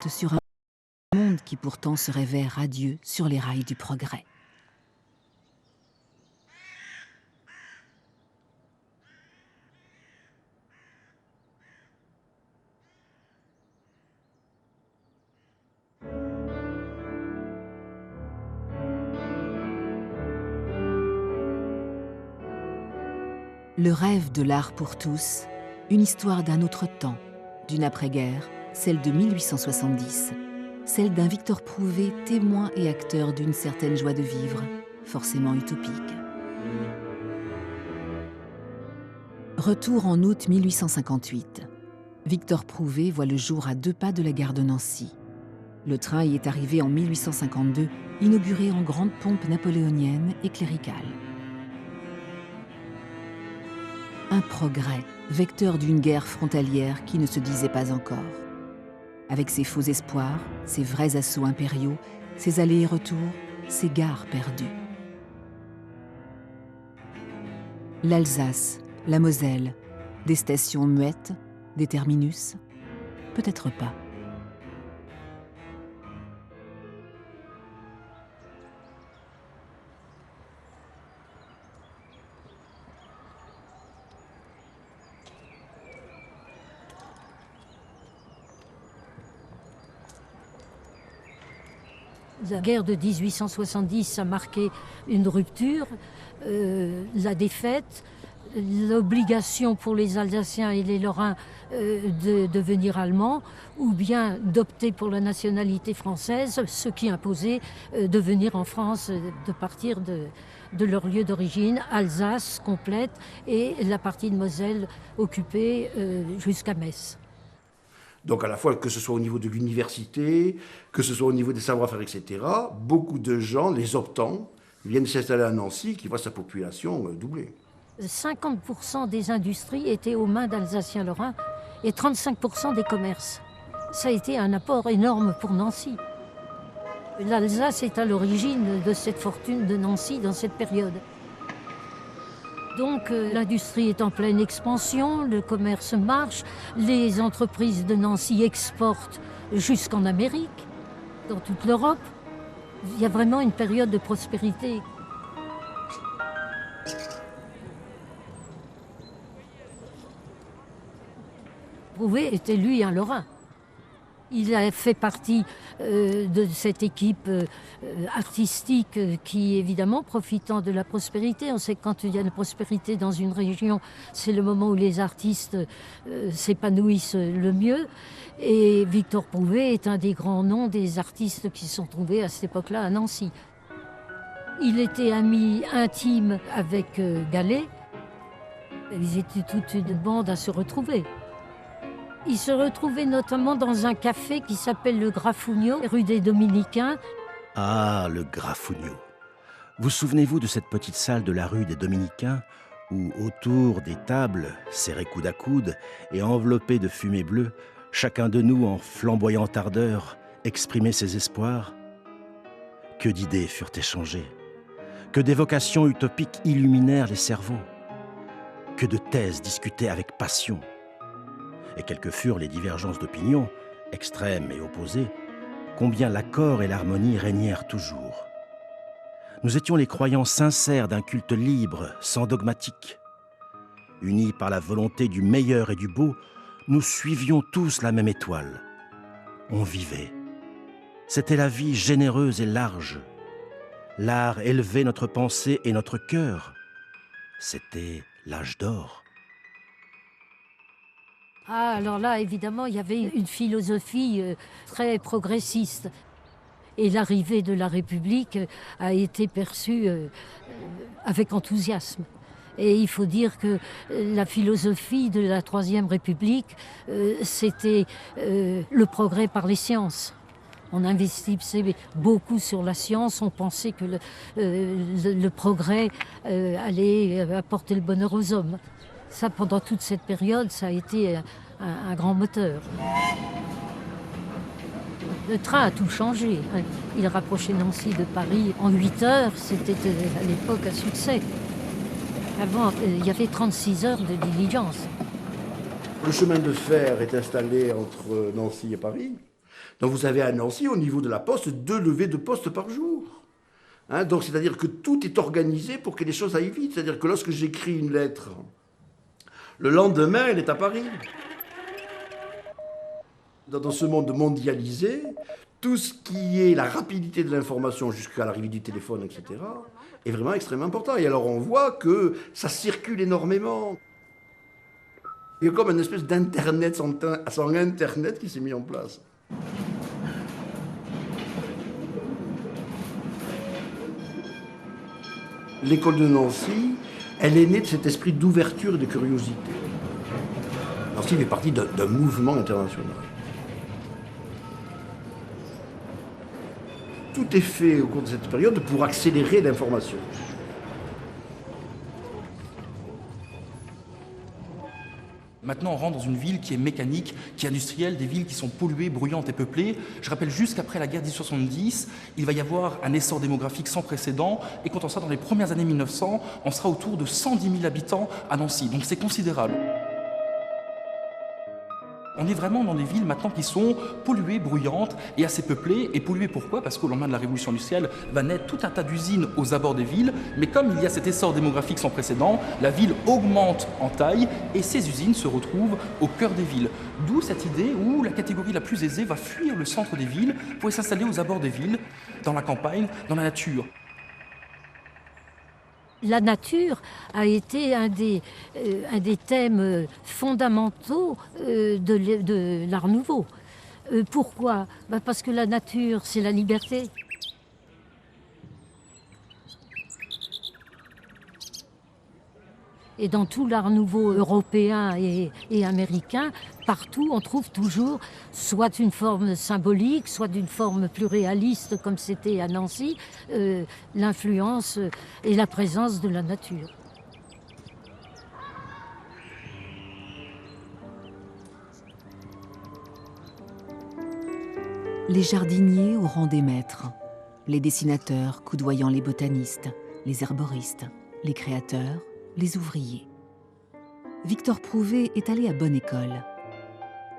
porte sur un monde qui pourtant se révèle radieux sur les rails du progrès. Le rêve de l'art pour tous, une histoire d'un autre temps, d'une après-guerre, celle de 1870, celle d'un Victor Prouvé témoin et acteur d'une certaine joie de vivre, forcément utopique. Retour en août 1858. Victor Prouvé voit le jour à 2 pas de la gare de Nancy. Le train y est arrivé en 1852, inauguré en grande pompe napoléonienne et cléricale. Un progrès, vecteur d'une guerre frontalière qui ne se disait pas encore. Avec ses faux espoirs, ses vrais assauts impériaux, ses allers et retours, ses gares perdues. L'Alsace, la Moselle, des stations muettes, des terminus, peut-être pas. La guerre de 1870 a marqué une rupture, la défaite, l'obligation pour les Alsaciens et les Lorrains de devenir allemands, ou bien d'opter pour la nationalité française, ce qui imposait de venir en France, de partir de leur lieu d'origine, Alsace complète, et la partie de Moselle occupée jusqu'à Metz. Donc à la fois, que ce soit au niveau de l'université, que ce soit au niveau des savoir-faire, etc., beaucoup de gens, les optants, viennent s'installer à Nancy, qui voient sa population doubler. 50% des industries étaient aux mains d'Alsaciens-Lorrains et 35% des commerces. Ça a été un apport énorme pour Nancy. L'Alsace est à l'origine de cette fortune de Nancy dans cette période. Donc l'industrie est en pleine expansion, le commerce marche, les entreprises de Nancy exportent jusqu'en Amérique, dans toute l'Europe. Il y a vraiment une période de prospérité. Prouvé était lui un Lorrain. Il a fait partie de cette équipe artistique qui, évidemment, profitant de la prospérité. On sait que quand il y a de la prospérité dans une région, c'est le moment où les artistes s'épanouissent le mieux. Et Victor Prouvé est un des grands noms des artistes qui se sont trouvés à cette époque-là à Nancy. Il était ami intime avec Gallet. Ils étaient toute une bande à se retrouver. Il se retrouvait notamment dans un café qui s'appelle le Grafugno, rue des Dominicains. Ah, le Grafugno. Vous souvenez-vous de cette petite salle de la rue des Dominicains où, autour des tables, serrés coude à coude et enveloppés de fumée bleue, chacun de nous, en flamboyante ardeur, exprimait ses espoirs? Que d'idées furent échangées, que d'évocations utopiques illuminèrent les cerveaux, que de thèses discutées avec passion. Et quelles que furent les divergences d'opinion, extrêmes et opposées, combien l'accord et l'harmonie régnèrent toujours. Nous étions les croyants sincères d'un culte libre, sans dogmatique. Unis par la volonté du meilleur et du beau, nous suivions tous la même étoile. On vivait. C'était la vie généreuse et large. L'art élevait notre pensée et notre cœur. C'était l'âge d'or. Ah, alors là, évidemment, il y avait une philosophie très progressiste. Et l'arrivée de la République a été perçue avec enthousiasme. Et il faut dire que la philosophie de la Troisième République, c'était le progrès par les sciences. On investissait beaucoup sur la science, on pensait que le progrès allait apporter le bonheur aux hommes. Ça, pendant toute cette période, ça a été un grand moteur. Le train a tout changé. Il rapprochait Nancy de Paris en 8 heures. C'était à l'époque un succès. Avant, il y avait 36 heures de diligence. Le chemin de fer est installé entre Nancy et Paris. Donc vous avez à Nancy, au niveau de la poste, 2 levées de poste par jour. Hein, donc c'est-à-dire que tout est organisé pour que les choses aillent vite. C'est-à-dire que lorsque j'écris une lettre, le lendemain, elle est à Paris. Dans ce monde mondialisé, tout ce qui est la rapidité de l'information jusqu'à l'arrivée du téléphone, etc., est vraiment extrêmement important. Et alors on voit que ça circule énormément. Il y a comme une espèce d'internet sans internet qui s'est mis en place. L'école de Nancy, elle est née de cet esprit d'ouverture et de curiosité. Nancy fait partie d'un mouvement international. Tout est fait au cours de cette période pour accélérer l'information. Maintenant, on rentre dans une ville qui est mécanique, qui est industrielle, des villes qui sont polluées, bruyantes et peuplées. Je rappelle juste qu'après la guerre de 1870, il va y avoir un essor démographique sans précédent. Et quand on sera dans les premières années 1900, on sera autour de 110 000 habitants à Nancy. Donc c'est considérable. On est vraiment dans des villes maintenant qui sont polluées, bruyantes et assez peuplées. Et polluées pourquoi? Parce qu'au lendemain de la révolution industrielle va naître tout un tas d'usines aux abords des villes. Mais comme il y a cet essor démographique sans précédent, la ville augmente en taille et ces usines se retrouvent au cœur des villes. D'où cette idée où la catégorie la plus aisée va fuir le centre des villes pour s'installer aux abords des villes, dans la campagne, dans la nature. La nature a été un des thèmes fondamentaux de l'Art nouveau. Pourquoi? Parce que la nature, c'est la liberté. Et dans tout l'Art nouveau européen et américain, partout, on trouve toujours soit une forme symbolique, soit d'une forme plus réaliste, comme c'était à Nancy, l'influence et la présence de la nature. Les jardiniers au rang des maîtres, les dessinateurs coudoyant les botanistes, les herboristes, les créateurs, les ouvriers. Victor Prouvé est allé à bonne école.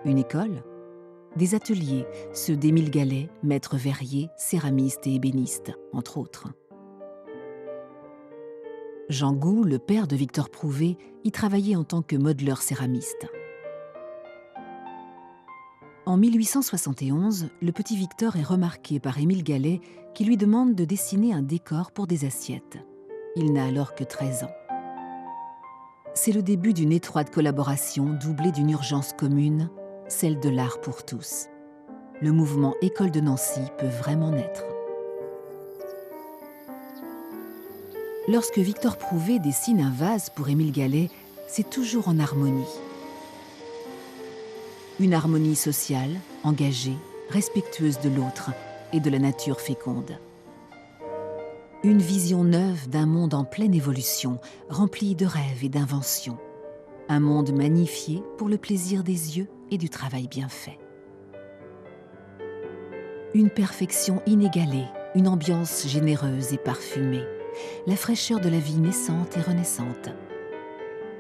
Une école? Des ateliers, ceux d'Émile Gallet, maître verrier, céramiste et ébéniste, entre autres. Jean Gou, le père de Victor Prouvé, y travaillait en tant que modeleur céramiste. En 1871, le petit Victor est remarqué par Émile Gallet qui lui demande de dessiner un décor pour des assiettes. Il n'a alors que 13 ans. C'est le début d'une étroite collaboration doublée d'une urgence commune, celle de l'art pour tous. Le mouvement École de Nancy peut vraiment naître. Lorsque Victor Prouvé dessine un vase pour Émile Gallet, c'est toujours en harmonie. Une harmonie sociale, engagée, respectueuse de l'autre et de la nature féconde. Une vision neuve d'un monde en pleine évolution, rempli de rêves et d'inventions. Un monde magnifié pour le plaisir des yeux et du travail bien fait. Une perfection inégalée, une ambiance généreuse et parfumée. La fraîcheur de la vie naissante et renaissante.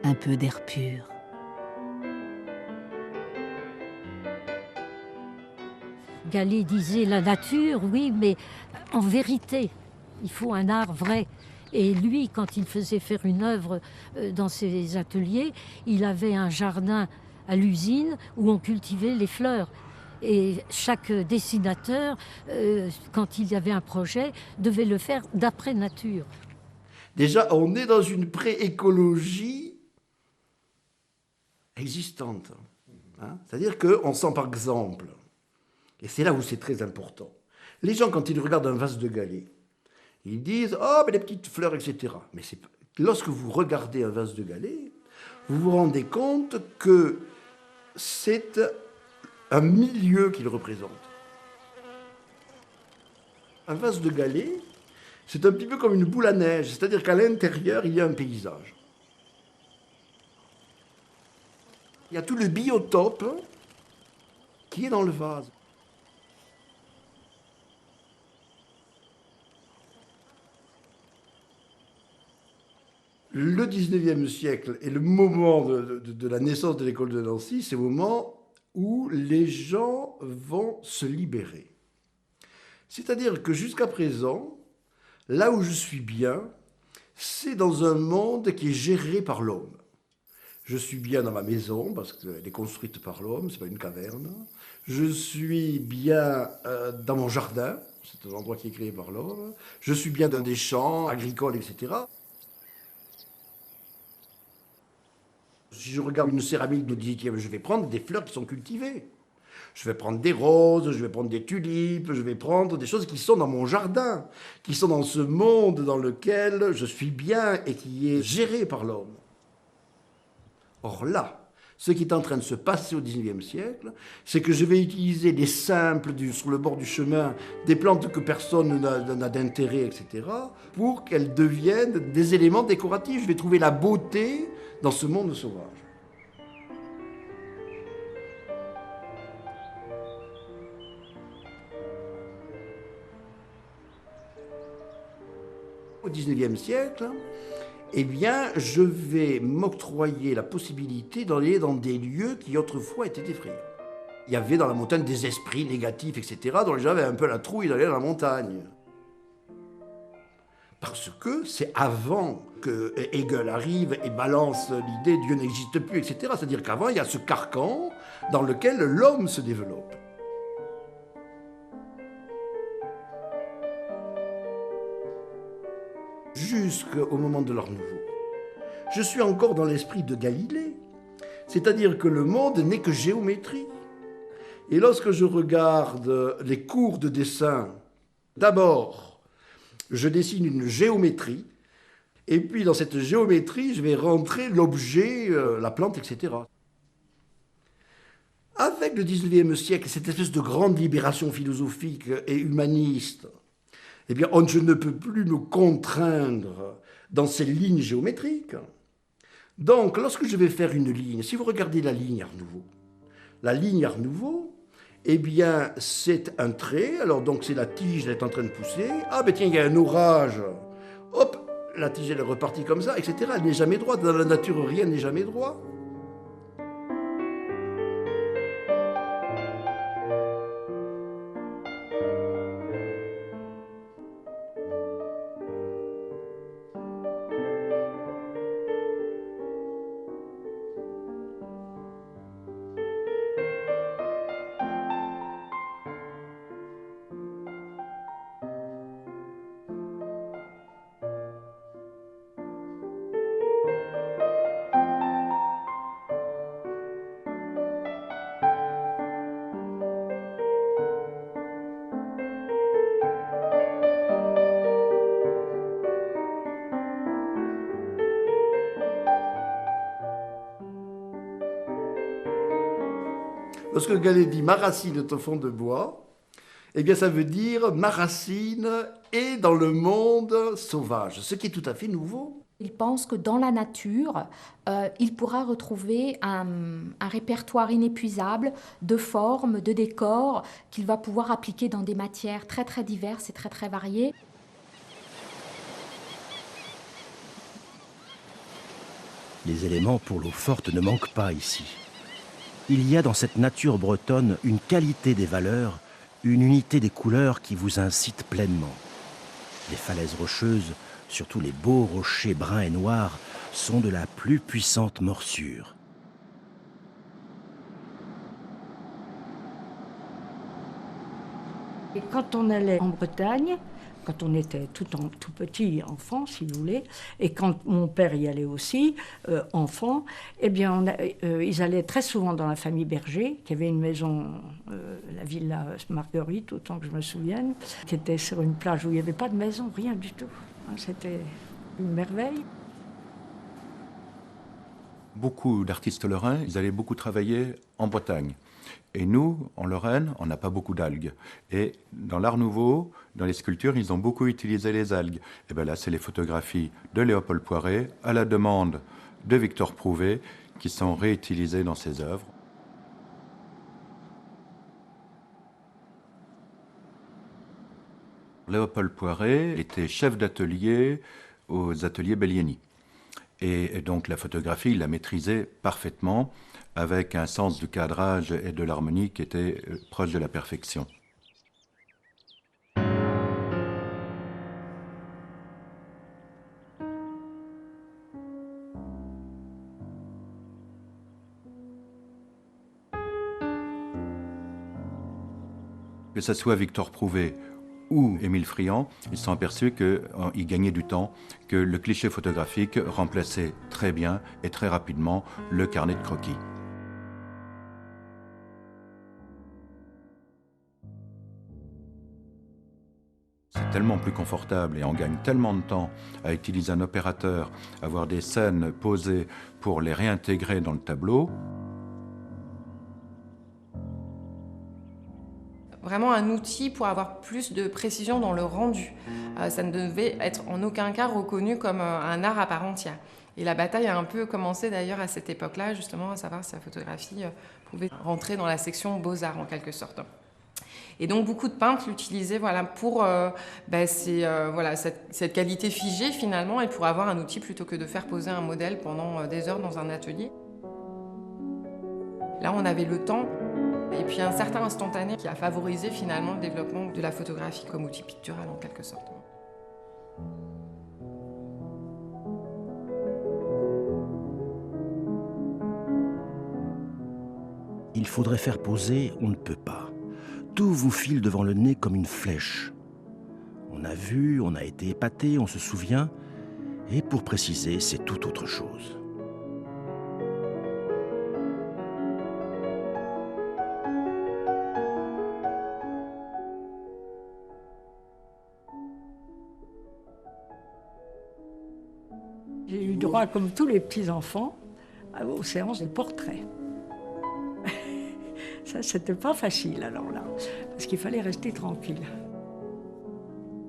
Un peu d'air pur. Gallet disait la nature, oui, mais en vérité, il faut un art vrai. Et lui, quand il faisait faire une œuvre dans ses ateliers, il avait un jardin à l'usine où on cultivait les fleurs. Et chaque dessinateur, quand il y avait un projet, devait le faire d'après nature. Déjà, on est dans une préécologie existante. Hein? C'est-à-dire qu'on sent par exemple, et c'est là où c'est très important, les gens quand ils regardent un vase de Gallet, ils disent « Oh, mais les petites fleurs, etc. » Mais lorsque vous regardez un vase de Gallet, vous vous rendez compte que c'est un milieu qu'il représente. Un vase de Gallet, c'est un petit peu comme une boule à neige, c'est-à-dire qu'à l'intérieur, il y a un paysage. Il y a tout le biotope qui est dans le vase. Le 19e siècle est le moment de la naissance de l'école de Nancy, c'est le moment où les gens vont se libérer. C'est-à-dire que jusqu'à présent, là où je suis bien, c'est dans un monde qui est géré par l'homme. Je suis bien dans ma maison, parce qu'elle est construite par l'homme, c'est pas une caverne. Je suis bien dans mon jardin, c'est un endroit qui est créé par l'homme. Je suis bien dans des champs agricoles, etc. Si je regarde une céramique du XVIIIe, je vais prendre des fleurs qui sont cultivées. Je vais prendre des roses, je vais prendre des tulipes, je vais prendre des choses qui sont dans mon jardin, qui sont dans ce monde dans lequel je suis bien et qui est géré par l'homme. Or là, ce qui est en train de se passer au XIXe siècle, c'est que je vais utiliser des simples sur le bord du chemin, des plantes que personne n'a d'intérêt, etc., pour qu'elles deviennent des éléments décoratifs. Je vais trouver la beauté dans ce monde sauvage. Au XIXe siècle, eh bien, je vais m'octroyer la possibilité d'aller dans des lieux qui autrefois étaient effrayants. Il y avait dans la montagne des esprits négatifs, etc., dont les gens avaient un peu la trouille d'aller dans la montagne. Parce que c'est avant que Hegel arrive et balance l'idée Dieu n'existe plus, etc. C'est-à-dire qu'avant, il y a ce carcan dans lequel l'homme se développe. Jusqu'au moment de l'Art Nouveau, je suis encore dans l'esprit de Galilée. C'est-à-dire que le monde n'est que géométrie. Et lorsque je regarde les cours de dessin, d'abord, je dessine une géométrie, et puis dans cette géométrie, je vais rentrer l'objet, la plante, etc. Avec le XIXe siècle, cette espèce de grande libération philosophique et humaniste, eh bien, je ne peux plus me contraindre dans ces lignes géométriques. Donc, lorsque je vais faire une ligne, si vous regardez la ligne Art Nouveau, eh bien, c'est un trait, alors donc c'est la tige, elle est en train de pousser. Ah, ben tiens, il y a un orage. Hop, la tige, elle est repartie comme ça, etc. Elle n'est jamais droite. Dans la nature, rien n'est jamais droit. Lorsque Gallet dit « ma racine est au fond de bois », eh bien ça veut dire « ma racine est dans le monde sauvage », ce qui est tout à fait nouveau. Il pense que dans la nature, il pourra retrouver un répertoire inépuisable de formes, de décors qu'il va pouvoir appliquer dans des matières très très diverses et très très variées. Les éléments pour l'eau forte ne manquent pas ici. Il y a dans cette nature bretonne une qualité des valeurs, une unité des couleurs qui vous incite pleinement. Les falaises rocheuses, surtout les beaux rochers bruns et noirs, sont de la plus puissante morsure. Et quand on allait en Bretagne, quand on était tout petit enfant, si vous voulez, et quand mon père y allait aussi, enfant, eh bien, ils allaient très souvent dans la famille Berger, qui avait une maison, la villa Marguerite, autant que je me souvienne, qui était sur une plage où il n'y avait pas de maison, rien du tout. C'était une merveille. Beaucoup d'artistes lorrains, ils allaient beaucoup travailler en Bretagne. Et nous, en Lorraine, on n'a pas beaucoup d'algues. Et dans l'Art Nouveau, dans les sculptures, ils ont beaucoup utilisé les algues. Et bien là, c'est les photographies de Léopold Poiret, à la demande de Victor Prouvé, qui sont réutilisées dans ses œuvres. Léopold Poiret était chef d'atelier aux ateliers Bellieni. Et donc la photographie, il la maîtrisait parfaitement. avec un sens du cadrage et de l'harmonie qui était proche de la perfection. Que ce soit Victor Prouvé ou Émile Friand, ils se sont aperçus qu'ils gagnaient du temps, que le cliché photographique remplaçait très bien et très rapidement le carnet de croquis. C'est tellement plus confortable et on gagne tellement de temps à utiliser un opérateur, à avoir des scènes posées pour les réintégrer dans le tableau. Vraiment un outil pour avoir plus de précision dans le rendu. Ça ne devait être en aucun cas reconnu comme un art à part entière. Et la bataille a un peu commencé d'ailleurs à cette époque-là, justement, à savoir si la photographie pouvait rentrer dans la section beaux-arts en quelque sorte. Et donc beaucoup de peintres l'utilisaient voilà, pour cette qualité figée finalement et pour avoir un outil plutôt que de faire poser un modèle pendant des heures dans un atelier. Là, on avait le temps. Et puis un certain instantané qui a favorisé finalement le développement de la photographie comme outil pictural en quelque sorte. Il faudrait faire poser, on ne peut pas. Tout vous file devant le nez comme une flèche. On a vu, on a été épaté, on se souvient. Et pour préciser, c'est tout autre chose. J'ai eu droit, comme tous les petits-enfants, aux séances de portraits. Ça, c'était pas facile, alors là, parce qu'il fallait rester tranquille.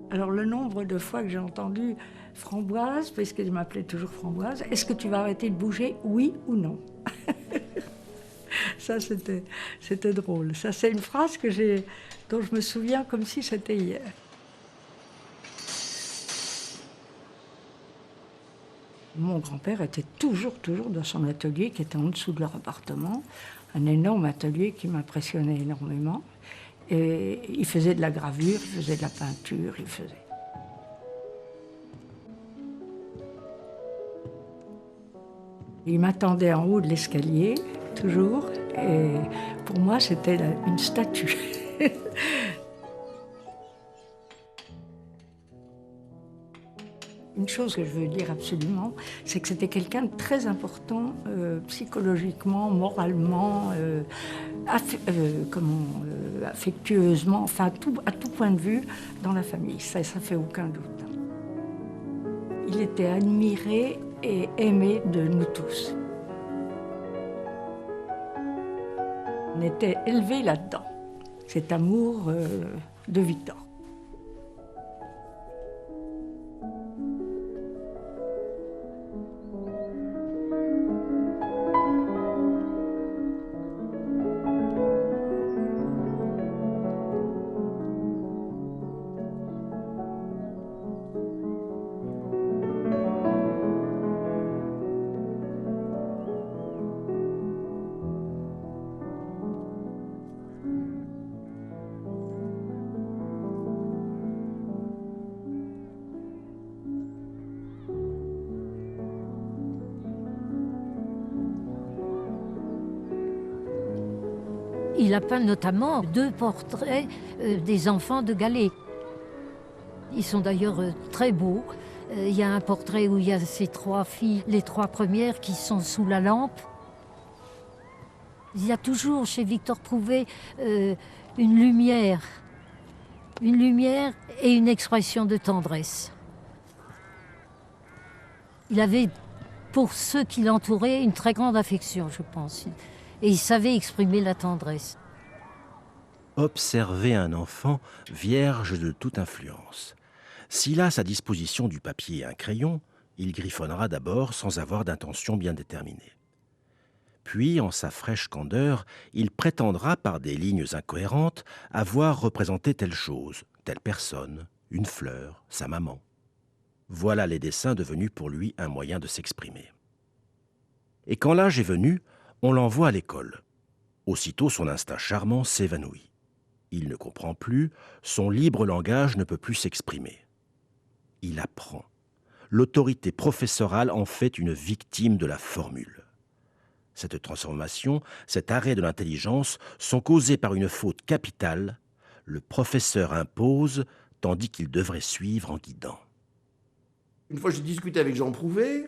Alors, le nombre de fois que j'ai entendu « Framboise », parce qu'il m'appelait toujours Framboise, « Est-ce que tu vas arrêter de bouger, oui ou non ?» Ça, c'était drôle. Ça, c'est une phrase dont je me souviens comme si c'était hier. Mon grand-père était toujours dans son atelier qui était en dessous de leur appartement, un énorme atelier qui m'impressionnait énormément. Et il faisait de la gravure, il faisait de la peinture, Il m'attendait en haut de l'escalier, toujours, et pour moi, c'était une statue. Une chose que je veux dire absolument, c'est que c'était quelqu'un de très important psychologiquement, moralement, affectueusement, enfin à tout point de vue dans la famille. Ça fait aucun doute. Il était admiré et aimé de nous tous. On était élevés là-dedans, cet amour de Victor. Il a peint notamment 2 portraits des enfants de Gallet. Ils sont d'ailleurs très beaux. Il y a un portrait où il y a ces 3 filles, les 3 premières qui sont sous la lampe. Il y a toujours chez Victor Prouvé une lumière et une expression de tendresse. Il avait, pour ceux qui l'entouraient, une très grande affection, je pense. Et il savait exprimer la tendresse. Observez un enfant vierge de toute influence. S'il a à sa disposition du papier et un crayon, il griffonnera d'abord sans avoir d'intention bien déterminée. Puis, en sa fraîche candeur, il prétendra par des lignes incohérentes avoir représenté telle chose, telle personne, une fleur, sa maman. Voilà les dessins devenus pour lui un moyen de s'exprimer. Et quand l'âge est venu, On l'envoie à l'école. Aussitôt, son instinct charmant s'évanouit. Il ne comprend plus, son libre langage ne peut plus s'exprimer. Il apprend. L'autorité professorale en fait une victime de la formule. Cette transformation, cet arrêt de l'intelligence sont causés par une faute capitale. Le professeur impose, tandis qu'il devrait suivre en guidant. Une fois, j'ai discuté avec Jean Prouvé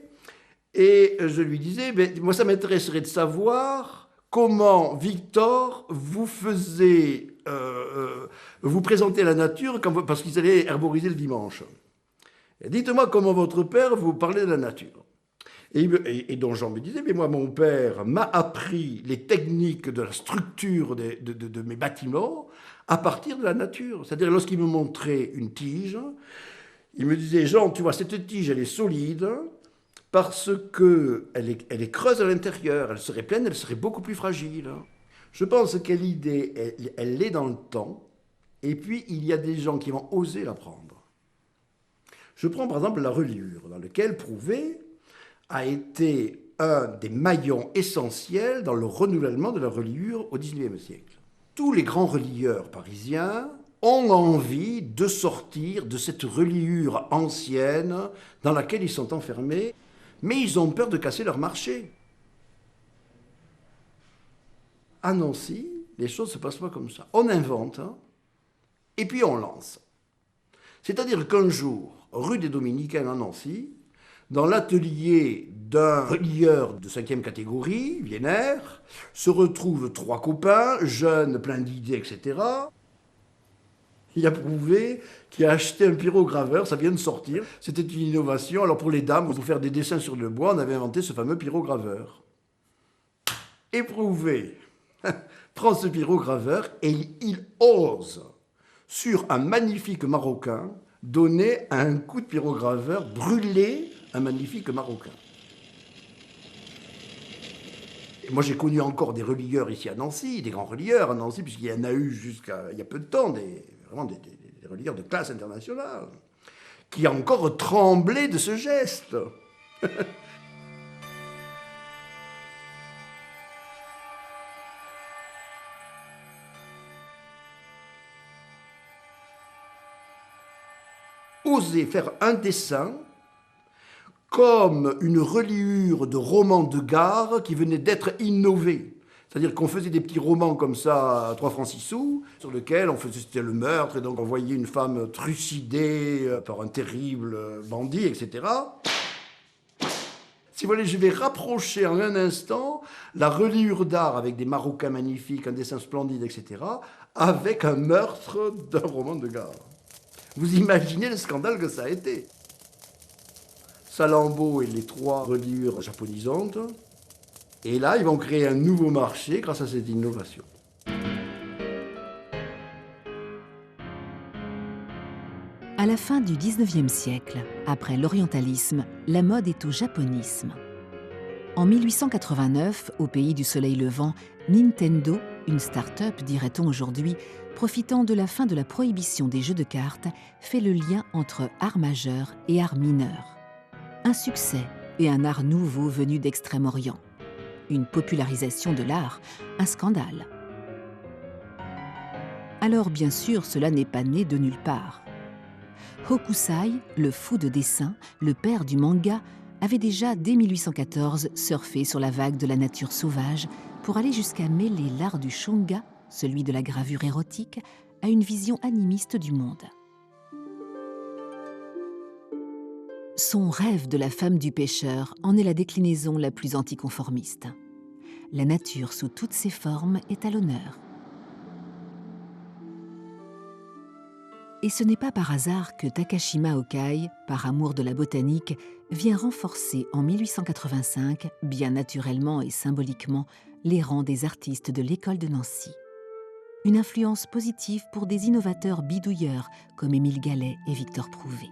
et je lui disais, moi, ça m'intéresserait de savoir comment, Victor, vous faisiez, vous présenter la nature parce qu'ils allaient herboriser le dimanche. Dites-moi comment votre père vous parlait de la nature. Et donc Jean me disait, mais moi, mon père m'a appris les techniques de la structure de mes bâtiments à partir de la nature. C'est-à-dire, lorsqu'il me montrait une tige, il me disait, Jean, tu vois, cette tige, elle est solide parce qu'elle est creuse à l'intérieur. Elle serait pleine, elle serait beaucoup plus fragile. Je pense qu'elle idée, elle est dans le temps. Et puis, il y a des gens qui vont oser la prendre. Je prends par exemple la reliure, dans laquelle Prouvé a été un des maillons essentiels dans le renouvellement de la reliure au XIXe siècle. Tous les grands relieurs parisiens ont envie de sortir de cette reliure ancienne dans laquelle ils sont enfermés, mais ils ont peur de casser leur marché. À Nancy, les choses ne se passent pas comme ça. On invente, et puis on lance. C'est-à-dire qu'un jour, rue des Dominicains à Nancy, dans l'atelier d'un relieur de 5e catégorie, Viennaire, se retrouvent 3 copains, jeunes, pleins d'idées, etc. Il y a Prouvé qui a acheté un pyrograveur, ça vient de sortir. C'était une innovation. Alors pour les dames, pour faire des dessins sur le bois, on avait inventé ce fameux pyrograveur. Et Prouvé prend ce pyrograveur et il ose, sur un magnifique Marocain, donner un coup de pyrograveur, brûler un magnifique Marocain. Et moi, j'ai connu encore des relieurs ici à Nancy, des grands relieurs à Nancy, puisqu'il y en a eu jusqu'à il y a peu de temps, vraiment des relieurs de classe internationale, qui ont encore tremblé de ce geste. Oser faire un dessin comme une reliure de roman de gare qui venait d'être innové. C'est-à-dire qu'on faisait des petits romans comme ça à 3 francs 6 sous, sur lesquels on faisait, c'était le meurtre, et donc on voyait une femme trucidée par un terrible bandit, etc. Si vous voulez, je vais rapprocher en un instant la reliure d'art avec des Marocains magnifiques, un dessin splendide, etc., avec un meurtre d'un roman de gare. Vous imaginez le scandale que ça a été. Salammbô et les 3 reliures japonisantes. Et là, ils vont créer un nouveau marché grâce à cette innovation. À la fin du XIXe siècle, après l'orientalisme, la mode est au japonisme. En 1889, au pays du soleil levant, Nintendo, une start-up, dirait-on aujourd'hui, profitant de la fin de la prohibition des jeux de cartes, fait le lien entre art majeur et art mineur. Un succès et un art nouveau venu d'Extrême-Orient. Une popularisation de l'art, un scandale. Alors bien sûr, cela n'est pas né de nulle part. Hokusai, le fou de dessin, le père du manga, avait déjà dès 1814 surfé sur la vague de la nature sauvage pour aller jusqu'à mêler l'art du shunga, celui de la gravure érotique, à une vision animiste du monde. Son rêve de la femme du pêcheur en est la déclinaison la plus anticonformiste. La nature sous toutes ses formes est à l'honneur. Et ce n'est pas par hasard que Takashima Okai, par amour de la botanique, vient renforcer en 1885, bien naturellement et symboliquement, les rangs des artistes de l'école de Nancy. Une influence positive pour des innovateurs bidouilleurs comme Émile Gallet et Victor Prouvé.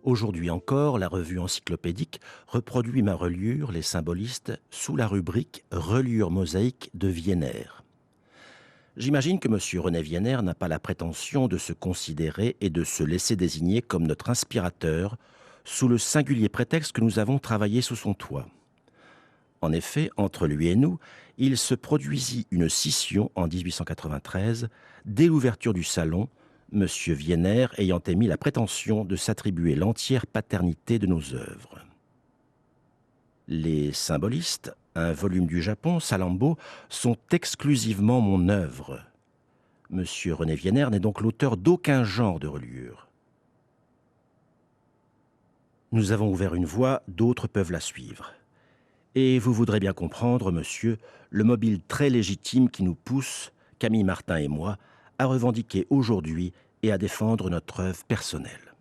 Aujourd'hui encore, la revue encyclopédique reproduit ma reliure, les symbolistes, sous la rubrique « Reliure mosaïque de Viennaire ». J'imagine que M. René Wiener n'a pas la prétention de se considérer et de se laisser désigner comme notre inspirateur, sous le singulier prétexte que nous avons travaillé sous son toit. En effet, entre lui et nous, il se produisit une scission en 1893, dès l'ouverture du salon, M. Wiener ayant émis la prétention de s'attribuer l'entière paternité de nos œuvres. Les symbolistes, un volume du Japon, Salambo, sont exclusivement mon œuvre. M. René Wiener n'est donc l'auteur d'aucun genre de reliure. Nous avons ouvert une voie, d'autres peuvent la suivre. Et vous voudrez bien comprendre, monsieur, le mobile très légitime qui nous pousse, Camille Martin et moi, à revendiquer aujourd'hui et à défendre notre œuvre personnelle.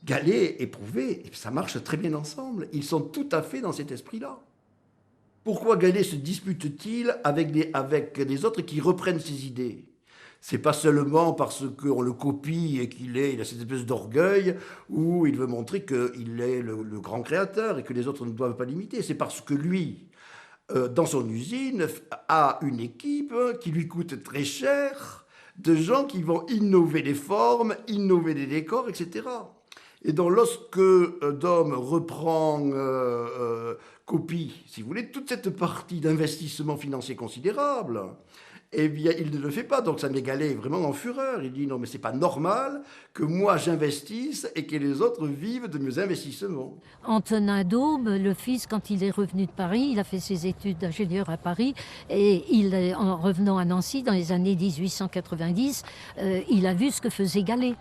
Gallet et Prouvé, ça marche très bien ensemble. Ils sont tout à fait dans cet esprit-là. Pourquoi Gallet se dispute-t-il avec les autres qui reprennent ses idées? C'est pas seulement parce qu'on le copie et qu'il a cette espèce d'orgueil où il veut montrer qu'il est le grand créateur et que les autres ne doivent pas l'imiter. C'est parce que lui, dans son usine, a une équipe qui lui coûte très cher, de gens qui vont innover les formes, innover les décors, etc. Et donc lorsque Dom reprend, copie, si vous voulez, toute cette partie d'investissement financier considérable, eh bien, il ne le fait pas. Donc ça met Gallet vraiment en fureur. Il dit non, mais c'est pas normal que moi j'investisse et que les autres vivent de mes investissements. Antonin Daume, le fils, quand il est revenu de Paris, il a fait ses études d'ingénieur à Paris et en revenant à Nancy dans les années 1890, il a vu ce que faisait Gallet.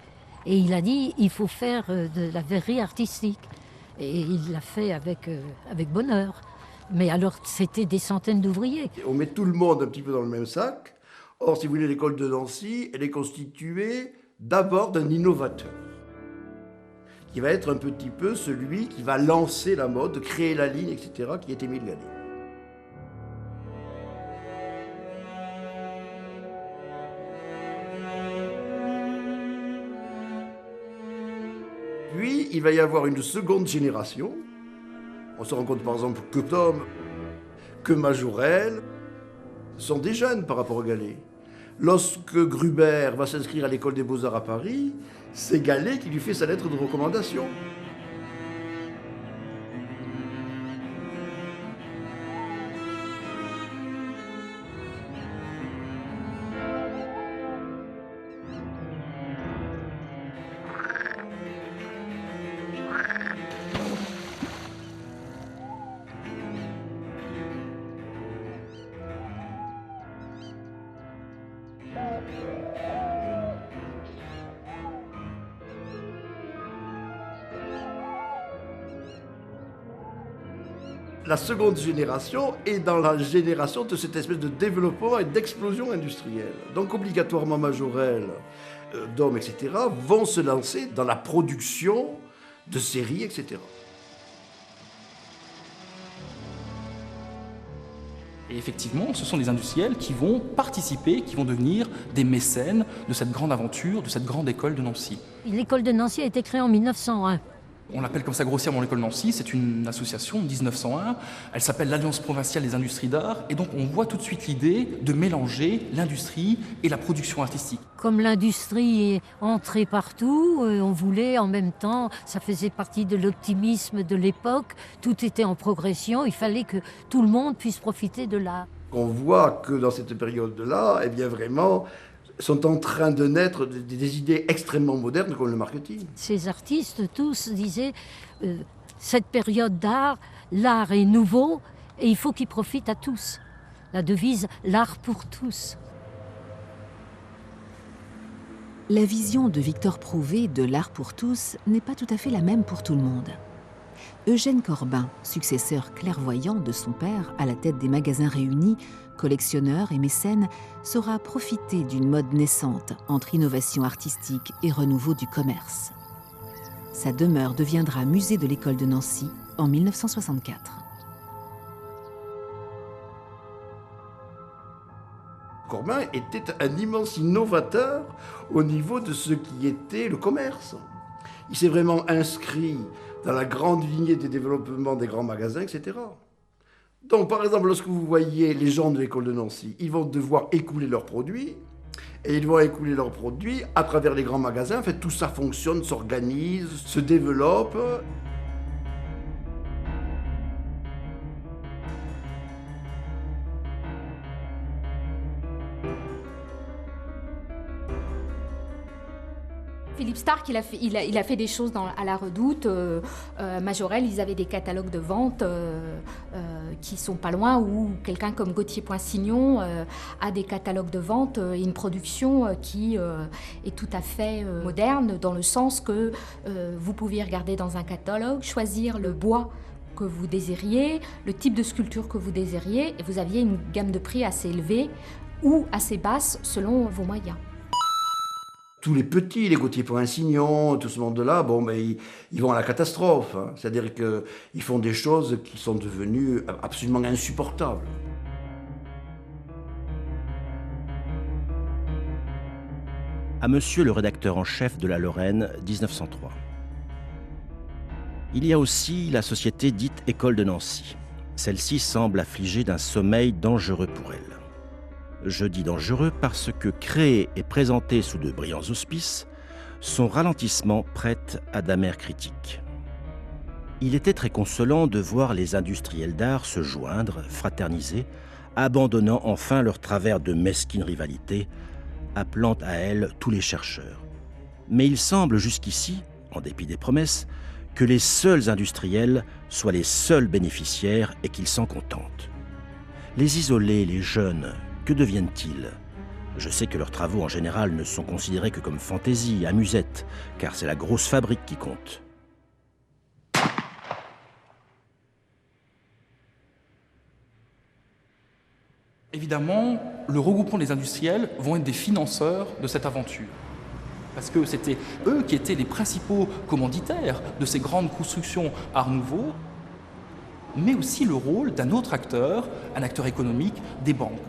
Et il a dit, il faut faire de la verrerie artistique. Et il l'a fait avec bonheur. Mais alors, c'était des centaines d'ouvriers. On met tout le monde un petit peu dans le même sac. Or, si vous voulez, l'école de Nancy, elle est constituée d'abord d'un innovateur, qui va être un petit peu celui qui va lancer la mode, créer la ligne, etc., qui est Émile Gallet. Puis, il va y avoir une seconde génération. On se rend compte par exemple que Dom, que Majorelle sont des jeunes par rapport à Gallet. Lorsque Gruber va s'inscrire à l'école des Beaux-Arts à Paris, c'est Gallet qui lui fait sa lettre de recommandation. La seconde génération est dans la génération de cette espèce de développement et d'explosion industrielle. Donc obligatoirement Majorelle, Dom, etc. vont se lancer dans la production de séries, etc. Et effectivement, ce sont des industriels qui vont participer, qui vont devenir des mécènes de cette grande aventure, de cette grande école de Nancy. L'école de Nancy a été créée en 1901. On l'appelle comme ça grossièrement l'école Nancy, c'est une association de 1901, elle s'appelle l'Alliance provinciale des industries d'art, et donc on voit tout de suite l'idée de mélanger l'industrie et la production artistique. Comme l'industrie est entrée partout, on voulait en même temps, ça faisait partie de l'optimisme de l'époque, tout était en progression, il fallait que tout le monde puisse profiter de l'art. On voit que dans cette période-là, eh bien vraiment, sont en train de naître des idées extrêmement modernes comme le marketing. Ces artistes tous disaient cette période d'art, l'art est nouveau et il faut qu'il profite à tous. La devise « l'art pour tous ». La vision de Victor Prouvé de l'art pour tous n'est pas tout à fait la même pour tout le monde. Eugène Corbin, successeur clairvoyant de son père à la tête des magasins réunis, collectionneur et mécène, saura profiter d'une mode naissante entre innovation artistique et renouveau du commerce. Sa demeure deviendra musée de l'école de Nancy en 1964. Corbin était un immense innovateur au niveau de ce qui était le commerce. Il s'est vraiment inscrit dans la grande lignée des développements des grands magasins, etc. Donc, par exemple, lorsque vous voyez les gens de l'école de Nancy, ils vont devoir écouler leurs produits, et ils vont écouler leurs produits à travers les grands magasins. En fait, tout ça fonctionne, s'organise, se développe. Philippe Starck, il a fait des choses à la Redoute. Majorelle, ils avaient des catalogues de vente qui sont pas loin, ou quelqu'un comme Gauthier Poinsignon a des catalogues de vente et une production qui est tout à fait moderne, dans le sens que vous pouviez regarder dans un catalogue, choisir le bois que vous désiriez, le type de sculpture que vous désiriez, et vous aviez une gamme de prix assez élevée ou assez basse selon vos moyens. Tous les petits, les Gauthier Poinsignon, tout ce monde-là, bon, ben, ils vont à la catastrophe. Hein. C'est-à-dire qu'ils font des choses qui sont devenues absolument insupportables. À monsieur le rédacteur en chef de la Lorraine, 1903. Il y a aussi la société dite École de Nancy. Celle-ci semble affligée d'un sommeil dangereux pour elle. Je dis dangereux parce que, créé et présenté sous de brillants auspices, son ralentissement prête à d'amères critiques. Il était très consolant de voir les industriels d'art se joindre, fraterniser, abandonnant enfin leur travers de mesquine rivalité, appelant à elle tous les chercheurs. Mais il semble jusqu'ici, en dépit des promesses, que les seuls industriels soient les seuls bénéficiaires et qu'ils s'en contentent. Les isolés, les jeunes, que deviennent-ils? Je sais que leurs travaux en général ne sont considérés que comme fantaisie, amusette, car c'est la grosse fabrique qui compte. Évidemment, le regroupement des industriels vont être des financeurs de cette aventure. Parce que c'était eux qui étaient les principaux commanditaires de ces grandes constructions Art Nouveau, mais aussi le rôle d'un autre acteur, un acteur économique, des banques.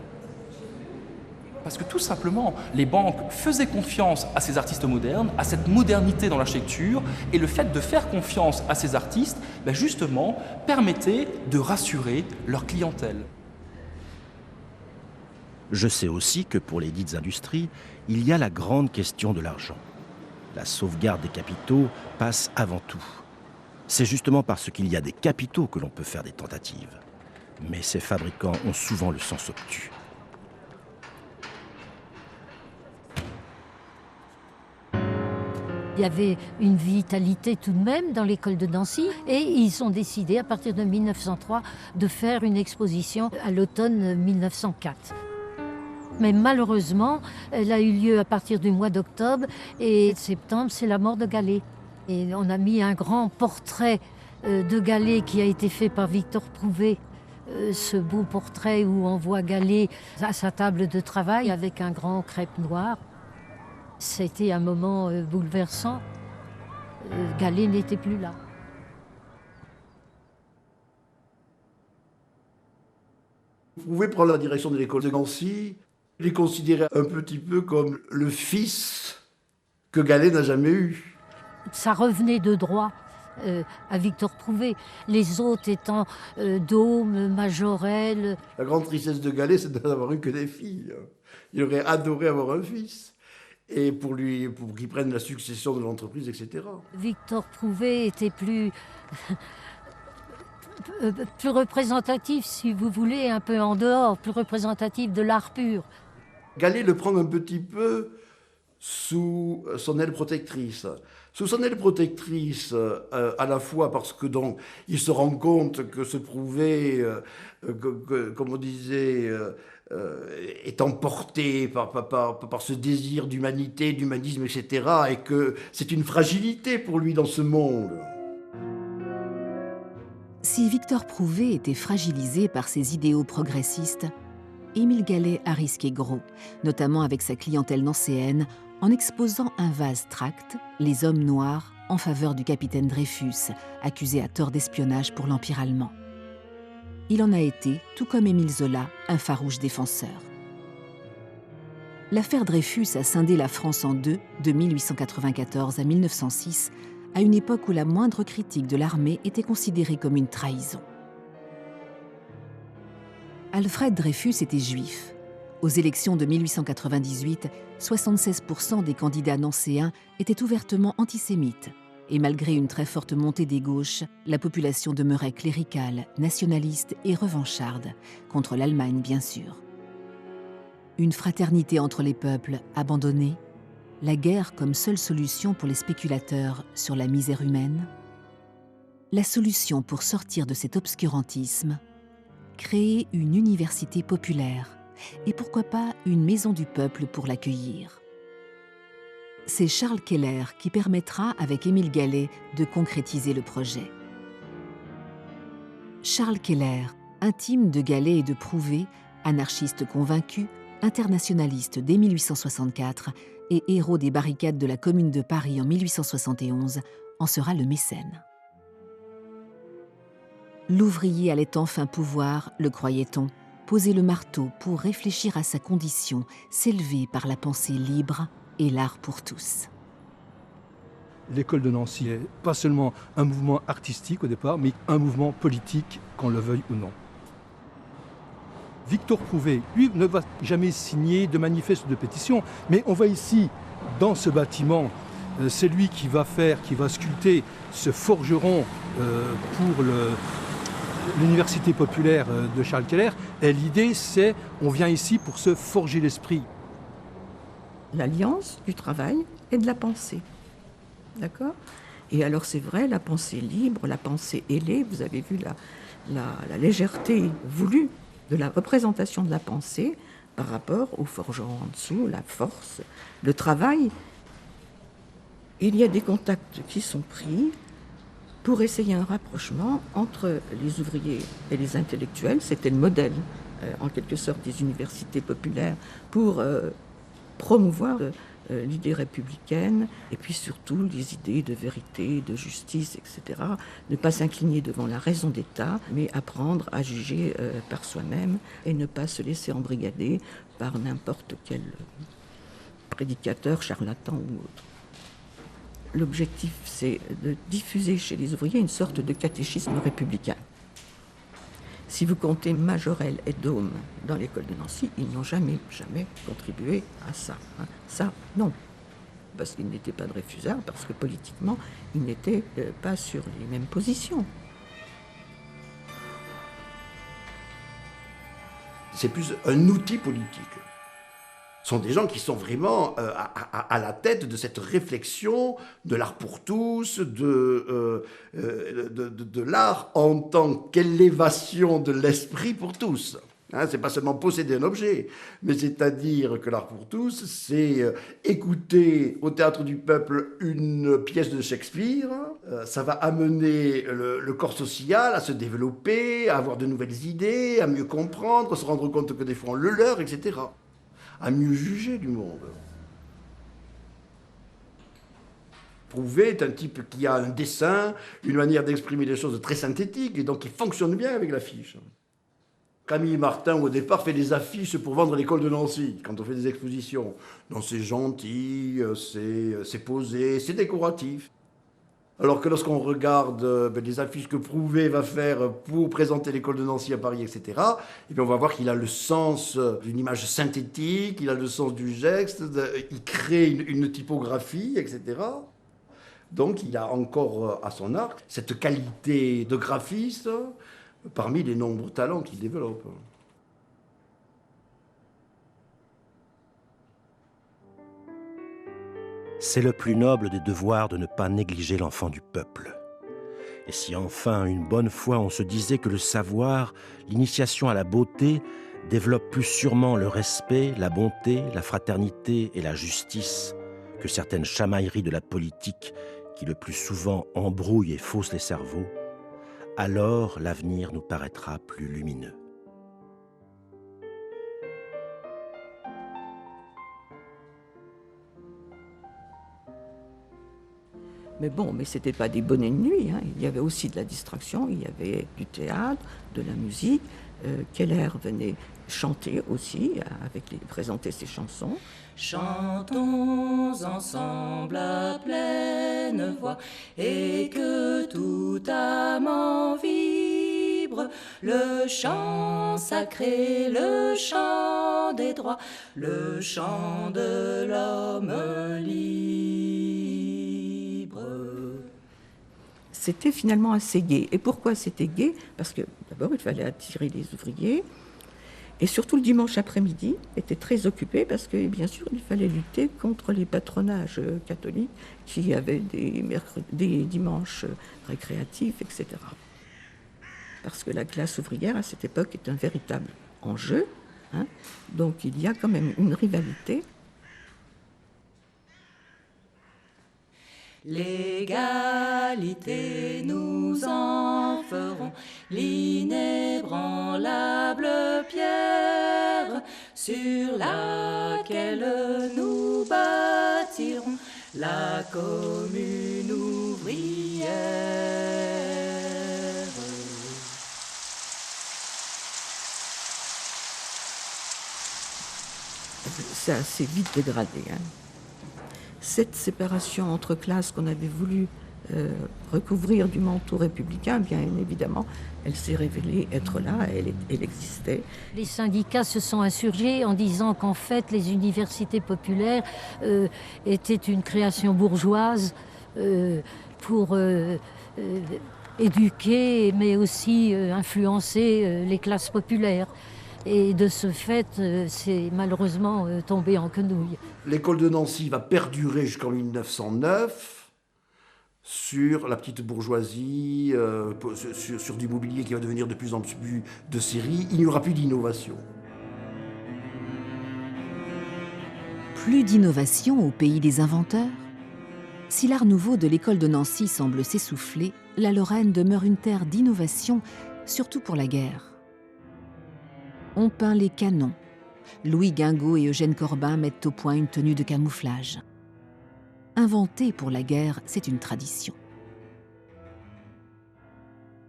Parce que tout simplement, les banques faisaient confiance à ces artistes modernes, à cette modernité dans l'architecture, et le fait de faire confiance à ces artistes, justement, permettait de rassurer leur clientèle. Je sais aussi que pour les dites industries, il y a la grande question de l'argent. La sauvegarde des capitaux passe avant tout. C'est justement parce qu'il y a des capitaux que l'on peut faire des tentatives. Mais ces fabricants ont souvent le sens obtus. Il y avait une vitalité tout de même dans l'école de Nancy et ils ont décidé à partir de 1903 de faire une exposition à l'automne 1904. Mais malheureusement, elle a eu lieu à partir du mois d'octobre et septembre, c'est la mort de Gallet. Et on a mis un grand portrait de Gallet qui a été fait par Victor Prouvé. Ce beau portrait où on voit Gallet à sa table de travail avec un grand crêpe noir. C'était un moment bouleversant. Gallet n'était plus là. Vous pouvez prendre la direction de l'école de Nancy. Il est considéré un petit peu comme le fils que Gallet n'a jamais eu. Ça revenait de droit à Victor Prouvé. Les autres étant Dôme, Majorelle. La grande tristesse de Gallet, c'est d'avoir eu que des filles. Il aurait adoré avoir un fils. Et pour qu'il prenne la succession de l'entreprise, etc. Victor Prouvé était plus représentatif, si vous voulez, un peu en dehors, plus représentatif de l'art pur. Gallet le prend un petit peu sous son aile protectrice. Sous son aile protectrice, à la fois parce que donc il se rend compte que se Prouvé, comme on disait, est emporté par ce désir d'humanité, d'humanisme, etc., et que c'est une fragilité pour lui dans ce monde. Si Victor Prouvé était fragilisé par ses idéaux progressistes, Émile Gallet a risqué gros, notamment avec sa clientèle nancéenne, en exposant un vaste tract, Les Hommes Noirs, en faveur du capitaine Dreyfus, accusé à tort d'espionnage pour l'Empire allemand. Il en a été, tout comme Émile Zola, un farouche défenseur. L'affaire Dreyfus a scindé la France en deux, de 1894 à 1906, à une époque où la moindre critique de l'armée était considérée comme une trahison. Alfred Dreyfus était juif. Aux élections de 1898, 76% des candidats nancéens étaient ouvertement antisémites. Et malgré une très forte montée des gauches, la population demeurait cléricale, nationaliste et revancharde, contre l'Allemagne bien sûr. Une fraternité entre les peuples abandonnée, la guerre comme seule solution pour les spéculateurs sur la misère humaine. La solution pour sortir de cet obscurantisme, créer une université populaire et pourquoi pas une maison du peuple pour l'accueillir. C'est Charles Keller qui permettra, avec Émile Gallet, de concrétiser le projet. Charles Keller, intime de Gallet et de Prouvé, anarchiste convaincu, internationaliste dès 1864 et héros des barricades de la Commune de Paris en 1871, en sera le mécène. L'ouvrier allait enfin pouvoir, le croyait-on, poser le marteau pour réfléchir à sa condition, s'élever par la pensée libre et l'art pour tous. L'école de Nancy n'est pas seulement un mouvement artistique au départ, mais un mouvement politique, qu'on le veuille ou non. Victor Prouvé, lui, ne va jamais signer de manifeste ou de pétition, mais on voit ici, dans ce bâtiment, c'est lui qui va sculpter ce forgeron pour l'université populaire de Charles Keller. Et l'idée, c'est, on vient ici pour se forger l'esprit. L'alliance du travail et de la pensée. D'accord ? Et alors c'est vrai, la pensée libre, la pensée ailée, vous avez vu la légèreté voulue de la représentation de la pensée par rapport au forgeron en dessous, la force, le travail. Il y a des contacts qui sont pris pour essayer un rapprochement entre les ouvriers et les intellectuels. C'était le modèle, en quelque sorte, des universités populaires pour promouvoir l'idée républicaine et puis surtout les idées de vérité, de justice, etc. Ne pas s'incliner devant la raison d'État, mais apprendre à juger par soi-même et ne pas se laisser embrigader par n'importe quel prédicateur, charlatan ou autre. L'objectif, c'est de diffuser chez les ouvriers une sorte de catéchisme républicain. Si vous comptez Majorelle et Dôme dans l'école de Nancy, ils n'ont jamais contribué à ça. Ça, non. Parce qu'ils n'étaient pas dreyfusards, parce que politiquement, ils n'étaient pas sur les mêmes positions. C'est plus un outil politique. Ce sont des gens qui sont vraiment à la tête de cette réflexion de l'art pour tous, de l'art en tant qu'élévation de l'esprit pour tous. C'est pas seulement posséder un objet, mais c'est-à-dire que l'art pour tous, c'est écouter au Théâtre du Peuple une pièce de Shakespeare. Ça va amener le corps social à se développer, à avoir de nouvelles idées, à mieux comprendre, à se rendre compte que des fois on le leurre, etc. À mieux juger du monde. Prouvé est un type qui a un dessin, une manière d'exprimer les choses très synthétique, et donc qui fonctionne bien avec l'affiche. Camille Martin, au départ, fait des affiches pour vendre l'école de Nancy, quand on fait des expositions. Donc c'est gentil, c'est posé, c'est décoratif. Alors que lorsqu'on regarde les affiches que Prouvé va faire pour présenter l'école de Nancy à Paris, etc., et bien on va voir qu'il a le sens d'une image synthétique, il a le sens du geste, il crée une typographie, etc. Donc il a encore à son arc cette qualité de graphiste parmi les nombreux talents qu'il développe. C'est le plus noble des devoirs de ne pas négliger l'enfant du peuple. Et si enfin, une bonne fois, on se disait que le savoir, l'initiation à la beauté, développe plus sûrement le respect, la bonté, la fraternité et la justice que certaines chamailleries de la politique qui le plus souvent embrouillent et faussent les cerveaux, alors l'avenir nous paraîtra plus lumineux. Mais bon, c'était pas des bonnets de nuit. Il y avait aussi de la distraction, il y avait du théâtre, de la musique. Keller venait chanter aussi, présenter ses chansons. Chantons ensemble à pleine voix et que toute âme en vibre le chant sacré, le chant des droits, le chant de l'homme libre. C'était finalement assez gai. Et pourquoi c'était gai? Parce que d'abord, il fallait attirer les ouvriers. Et surtout, le dimanche après-midi était très occupé parce que, bien sûr, il fallait lutter contre les patronages catholiques qui avaient des dimanches récréatifs, etc. Parce que la classe ouvrière, à cette époque, est un véritable enjeu. Hein. Donc, il y a quand même une rivalité. L'égalité, nous en ferons l'inébranlable pierre sur laquelle nous bâtirons la commune ouvrière. C'est assez vite dégradé. Hein. Cette séparation entre classes qu'on avait voulu recouvrir du manteau républicain, bien évidemment, elle s'est révélée être là, elle existait. Les syndicats se sont insurgés en disant qu'en fait les universités populaires étaient une création bourgeoise pour éduquer mais aussi influencer les classes populaires. Et de ce fait, c'est malheureusement tombé en quenouille. L'école de Nancy va perdurer jusqu'en 1909 sur la petite bourgeoisie, sur du mobilier qui va devenir de plus en plus de série. Il n'y aura plus d'innovation. Plus d'innovation au pays des inventeurs? Si l'art nouveau de l'école de Nancy semble s'essouffler, la Lorraine demeure une terre d'innovation, surtout pour la guerre. On peint les canons. Louis Guingaud et Eugène Corbin mettent au point une tenue de camouflage. Inventer pour la guerre, c'est une tradition.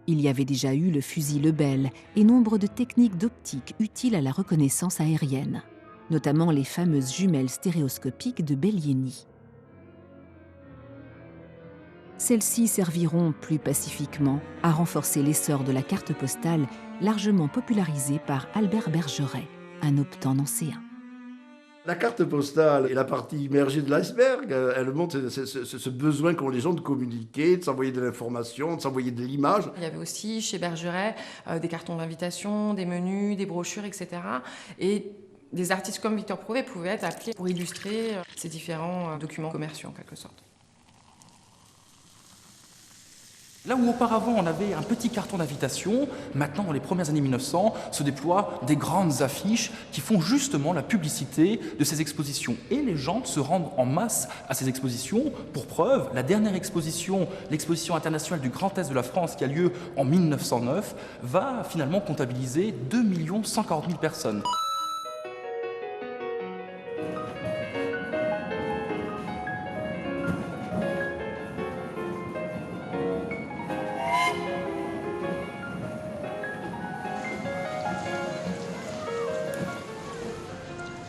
Il y avait déjà eu le fusil Lebel et nombre de techniques d'optique utiles à la reconnaissance aérienne, notamment les fameuses jumelles stéréoscopiques de Bellieni. Celles-ci serviront plus pacifiquement à renforcer l'essor de la carte postale largement popularisée par Albert Bergeret, un optant nancéen. La carte postale est la partie immergée de l'iceberg. Elle montre ce besoin qu'ont les gens de communiquer, de s'envoyer de l'information, de s'envoyer de l'image. Il y avait aussi chez Bergeret des cartons d'invitation, des menus, des brochures, etc. Et des artistes comme Victor Prouvé pouvaient être appelés pour illustrer ces différents documents commerciaux en quelque sorte. Là où auparavant on avait un petit carton d'invitation, maintenant dans les premières années 1900 se déploient des grandes affiches qui font justement la publicité de ces expositions. Et les gens se rendent en masse à ces expositions. Pour preuve, la dernière exposition, l'exposition internationale du Grand Est de la France qui a lieu en 1909, va finalement comptabiliser 2 140 000 personnes.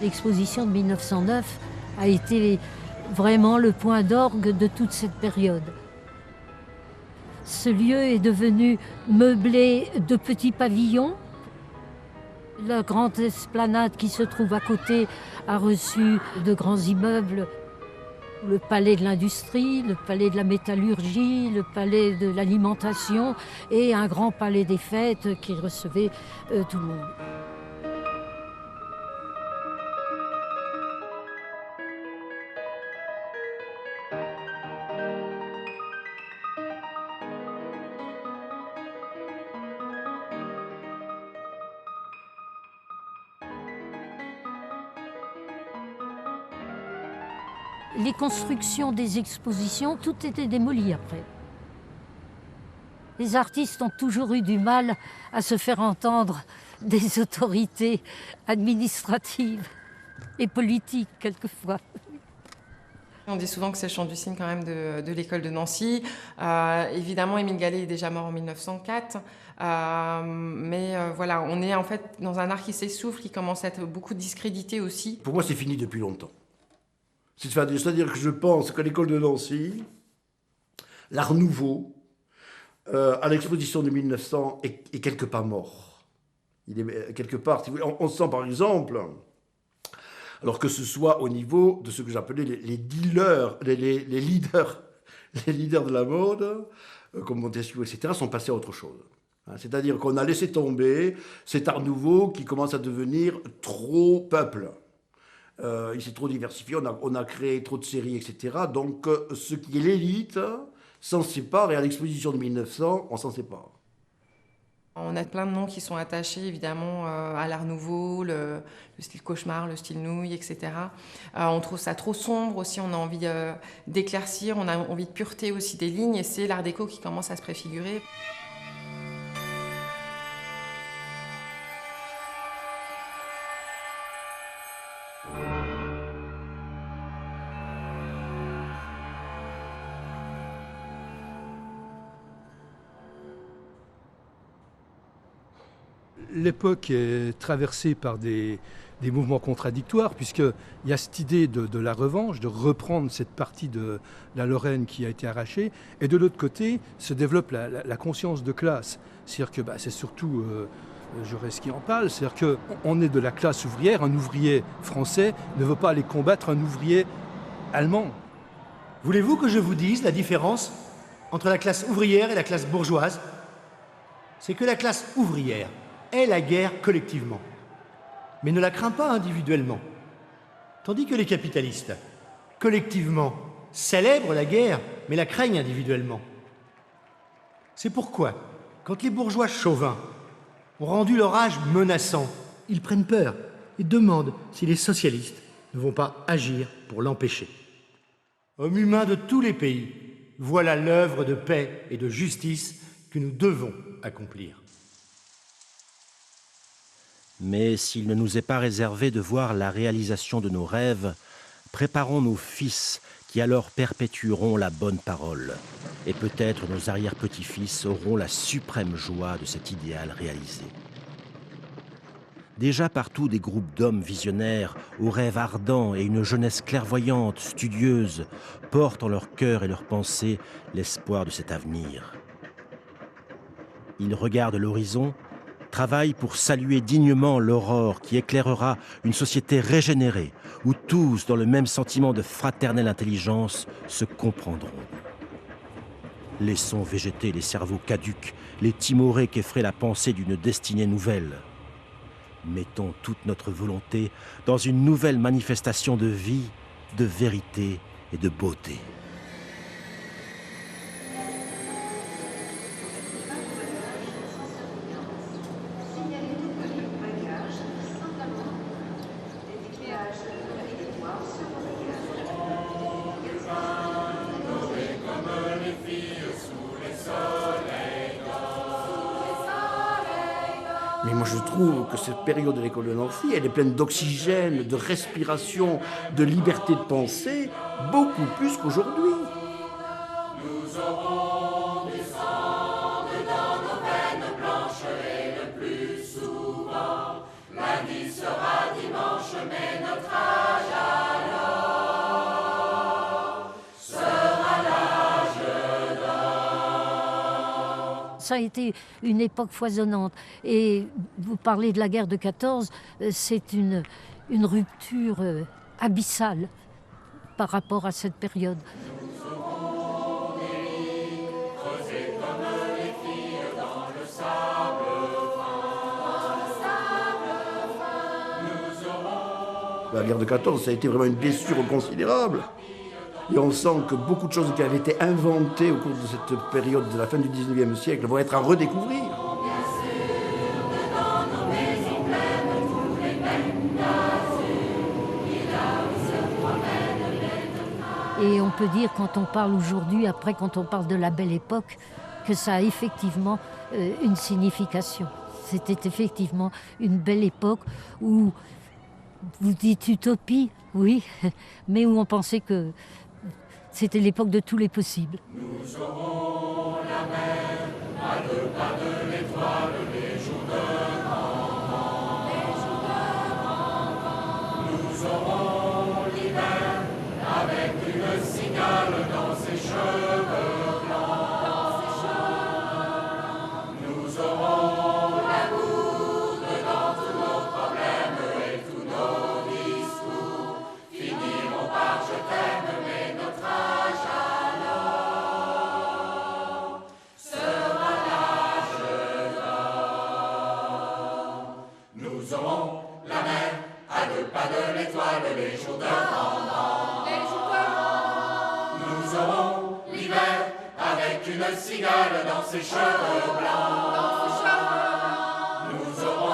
L'exposition de 1909 a été vraiment le point d'orgue de toute cette période. Ce lieu est devenu meublé de petits pavillons. La grande esplanade qui se trouve à côté a reçu de grands immeubles. Le palais de l'industrie, le palais de la métallurgie, le palais de l'alimentation et un grand palais des fêtes qui recevait tout le monde. Les constructions des expositions, tout était démoli après. Les artistes ont toujours eu du mal à se faire entendre des autorités administratives et politiques, quelquefois. On dit souvent que c'est le chant du cygne quand même de l'école de Nancy. Évidemment, Émile Gallé est déjà mort en 1904. Mais voilà, on est en fait dans un art qui s'essouffle, qui commence à être beaucoup discrédité aussi. Pour moi, c'est fini depuis longtemps. C'est-à-dire que je pense qu'à l'école de Nancy, l'art nouveau à l'exposition de 1900 est quelque part mort. Il est quelque part, si vous voulez, on sent par exemple, alors que ce soit au niveau de ce que j'appelais les dealers, les leaders de la mode, comme Montesquieu, etc., sont passés à autre chose. C'est-à-dire qu'on a laissé tomber cet art nouveau qui commence à devenir trop peuple. Il s'est trop diversifié, on a créé trop de séries, etc. Donc ce qui est l'élite s'en sépare, et à l'exposition de 1900, on s'en sépare. On a plein de noms qui sont attachés évidemment à l'art nouveau, le style cauchemar, le style nouille, etc. On trouve ça trop sombre aussi, on a envie d'éclaircir, on a envie de pureté aussi des lignes, et c'est l'art déco qui commence à se préfigurer. L'époque est traversée par des mouvements contradictoires, puisqu'il y a cette idée de la revanche, de reprendre cette partie de la Lorraine qui a été arrachée, et de l'autre côté se développe la conscience de classe. C'est-à-dire que c'est surtout Jaurès qui en parle, c'est-à-dire qu'on est de la classe ouvrière, un ouvrier français ne veut pas aller combattre un ouvrier allemand. Voulez-vous que je vous dise la différence entre la classe ouvrière et la classe bourgeoise? C'est que la classe ouvrière est la guerre collectivement, mais ne la craint pas individuellement. Tandis que les capitalistes, collectivement, célèbrent la guerre, mais la craignent individuellement. C'est pourquoi, quand les bourgeois chauvins ont rendu leur âge menaçant, ils prennent peur et demandent si les socialistes ne vont pas agir pour l'empêcher. Hommes humains de tous les pays, voilà l'œuvre de paix et de justice que nous devons accomplir. Mais s'il ne nous est pas réservé de voir la réalisation de nos rêves, préparons nos fils qui alors perpétueront la bonne parole. Et peut-être nos arrière-petits-fils auront la suprême joie de cet idéal réalisé. Déjà partout des groupes d'hommes visionnaires, aux rêves ardents et une jeunesse clairvoyante, studieuse, portent en leur cœur et leur pensée l'espoir de cet avenir. Ils regardent l'horizon, travaillent pour saluer dignement l'aurore qui éclairera une société régénérée, où tous, dans le même sentiment de fraternelle intelligence, se comprendront. Laissons végéter les cerveaux caducs, les timorés qu'effraie la pensée d'une destinée nouvelle. Mettons toute notre volonté dans une nouvelle manifestation de vie, de vérité et de beauté. Mais moi je trouve que cette période de l'école de Nancy, elle est pleine d'oxygène, de respiration, de liberté de pensée, beaucoup plus qu'aujourd'hui. Nous aurons du sang dans nos veines blanches et le plus souvent, lundi sera dimanche, mais notre âge alors sera l'âge d'or. Ça a été une époque foisonnante. Et vous parlez de la guerre de 14, c'est une rupture abyssale par rapport à cette période. La guerre de 14, ça a été vraiment une blessure considérable. Et on sent que beaucoup de choses qui avaient été inventées au cours de cette période de la fin du 19e siècle vont être à redécouvrir. Et on peut dire, quand on parle aujourd'hui, après quand on parle de la belle époque, que ça a effectivement une signification. C'était effectivement une belle époque où, vous dites utopie, oui, mais où on pensait que c'était l'époque de tous les possibles. Nous aurons la mer à 2 pas de l'étoile, les jours de grand vent. Nous aurons l'hiver avec une cigale dans ses cheveux blancs. Nous aurons la mer à 2 pas de l'étoile, les jours de grand vent. Nous aurons l'hiver avec une cigale dans ses cheveux blancs. Nous aurons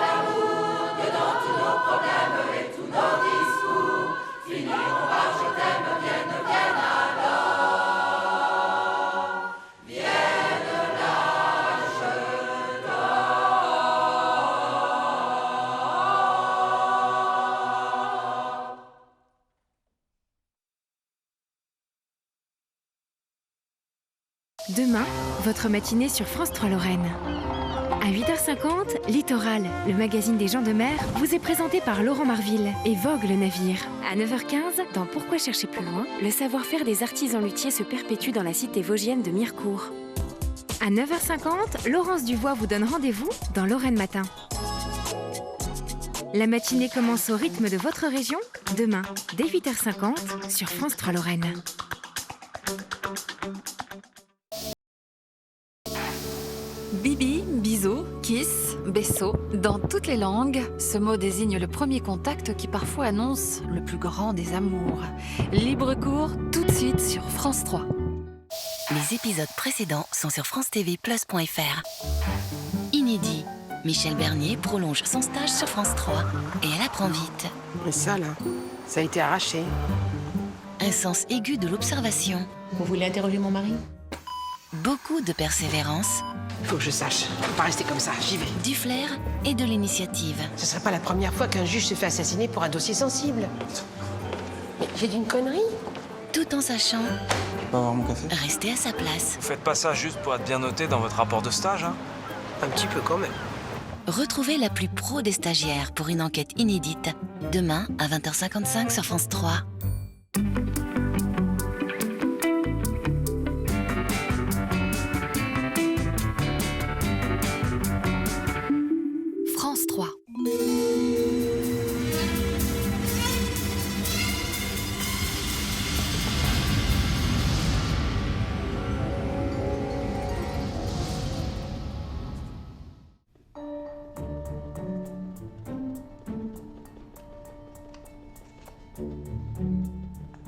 l'amour dedans tous nos problèmes et tous nos discours finiront par je t'aime, vienne, vienne alors. Vienne là, je Demain, votre matinée sur France 3 Lorraine. À 8h50, Littoral, le magazine des gens de mer, vous est présenté par Laurent Marville et Vogue le navire. À 9h15, dans Pourquoi chercher plus loin, le savoir-faire des artisans luthiers se perpétue dans la cité vosgienne de Mirecourt. À 9h50, Laurence Duvois vous donne rendez-vous dans Lorraine Matin. La matinée commence au rythme de votre région, demain, dès 8h50, sur France 3 Lorraine. Bibi, bisou, kiss, besso, dans toutes les langues, ce mot désigne le premier contact qui parfois annonce le plus grand des amours. Libre cours, tout de suite sur France 3. Les épisodes précédents sont sur francetv+.fr. Inédit, Michel Bernier prolonge son stage sur France 3 et elle apprend vite. Et ça là, ça a été arraché. Un sens aigu de l'observation. Vous voulez interroger mon mari? Beaucoup de persévérance. Faut que je sache. Faut pas rester comme ça, j'y vais. Du flair et de l'initiative. Ce serait pas la première fois qu'un juge se fait assassiner pour un dossier sensible. Mais j'ai dit une connerie? Tout en sachant Je peux avoir mon café? rester à sa place. Vous faites pas ça juste pour être bien noté dans votre rapport de stage, hein? Un petit peu quand même. Retrouvez la plus pro des stagiaires pour une enquête inédite. Demain à 20h55 sur France 3. France 3.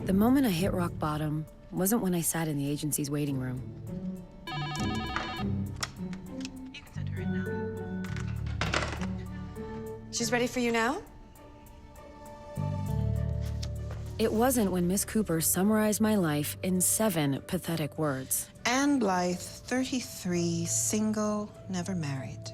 The moment I hit rock bottom wasn't when I sat in the agency's waiting room. She's ready for you now? It wasn't when Miss Cooper summarized my life in 7 pathetic words. Anne Blythe, 33, single, never married.